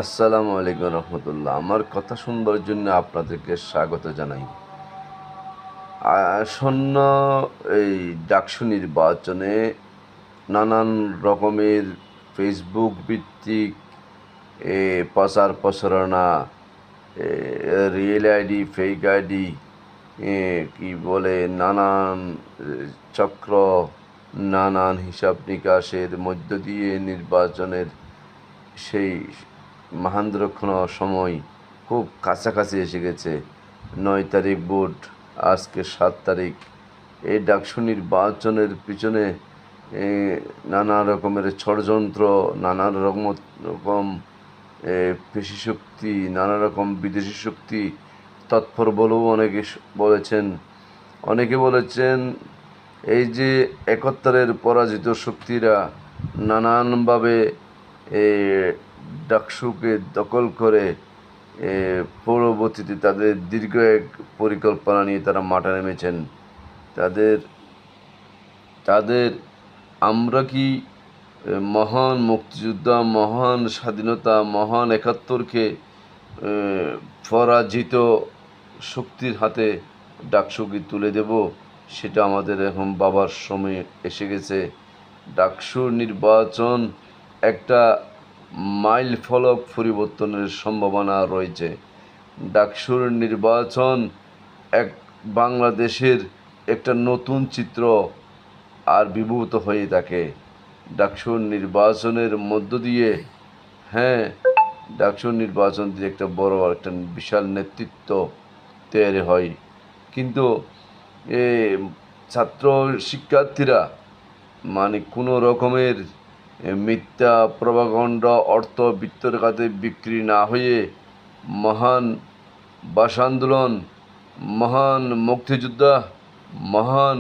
আসসালামু আলাইকুম রহমতুল্লাহ। আমার কথা শুনবার জন্য আপনাদেরকে স্বাগত জানাই। আসন্ন এই ডাকসু নির্বাচনে নানান রকমের ফেসবুক ভিত্তিক প্রচার প্রচারণা, রিয়েল আইডি, ফেক আইডি, কি বলে নানান চক্র, নানান হিসাব নিকাশের মধ্য দিয়ে নির্বাচনের সেই মহেন্দ্রক্ষণ সময় খুব কাছাকাছি এসে গেছে। 9 তারিখ ভোট, আজকে 7 তারিখ। এই ডাকসু নির্বাচনের পিছনে নানা রকমের ষড়যন্ত্র, নানা রকম পেশি শক্তি, নানা রকম বিদেশি শক্তি তৎপর বলেও অনেকে বলেছেন। অনেকে বলেছেন এই যে 71-এর পরাজিত শক্তিরা নানানভাবে ডাকসুকে দখল করে পরবর্তীতে তাদের দীর্ঘ এক পরিকল্পনা নিয়ে তারা মাঠে নেমেছেন। তাদের তাদের আমরা কি মহান মুক্তিযোদ্ধা, মহান স্বাধীনতা, মহান 71কে পরাজিত শক্তির হাতে ডাকসুকে তুলে দেব? সেটা আমাদের এখন ভাবার সময় এসে গেছে। ডাকসুর নির্বাচন একটা মাইল ফলক পরিবর্তনের সম্ভাবনা রয়েছে। ডাকসুর নির্বাচন এক বাংলাদেশের একটা নতুন চিত্র আবির্ভূত হয়ে থাকে। ডাকসুর নির্বাচনের মধ্য দিয়ে ডাকসুর নির্বাচন দিয়ে একটা বড় একটা বিশাল নেতৃত্ব তৈরি হয়। কিন্তু ছাত্র শিক্ষার্থীরা মানে কোনো রকমের মিথ্যা প্রভাকাণ্ডা, অর্থ বৃত্তের কাছে বিক্রি না হয়ে মহান ভাষা আন্দোলন, মহান মুক্তিযোদ্ধা, মহান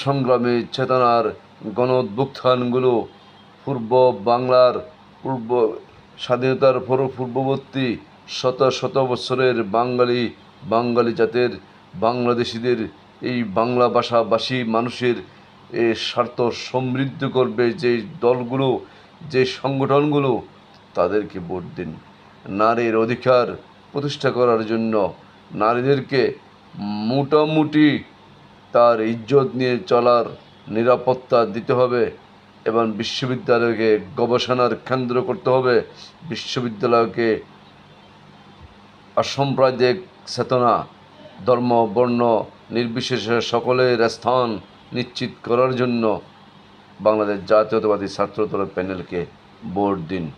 সংগ্রামী চেতনার গণ অভ্যুত্থানগুলো পূর্ব বাংলার পূর্ব স্বাধীনতার পূর্ববর্তী শত শত বছরের বাঙালি জাতের বাংলাদেশিদের এই বাংলা ভাষাভাষী মানুষের স্বার্থ সমৃদ্ধ করবে যে দলগুলো, যে সংগঠনগুলো, তাদেরকে ভোট দিন। নারীর অধিকার প্রতিষ্ঠা করার জন্য নারীদেরকে মোটামুটি তার ইজ্জত নিয়ে চলার নিরাপত্তা দিতে হবে এবং বিশ্ববিদ্যালয়কে গবেষণার কেন্দ্র করতে হবে। বিশ্ববিদ্যালয়কে অসাম্প্রদায়িক চেতনা, ধর্ম, বর্ণ নির্বিশেষে সকলের স্থান নিশ্চিত করার জন্য বাংলাদেশ জাতীয়তাবাদী ছাত্রদলের প্যানেলকে ভোট দিন।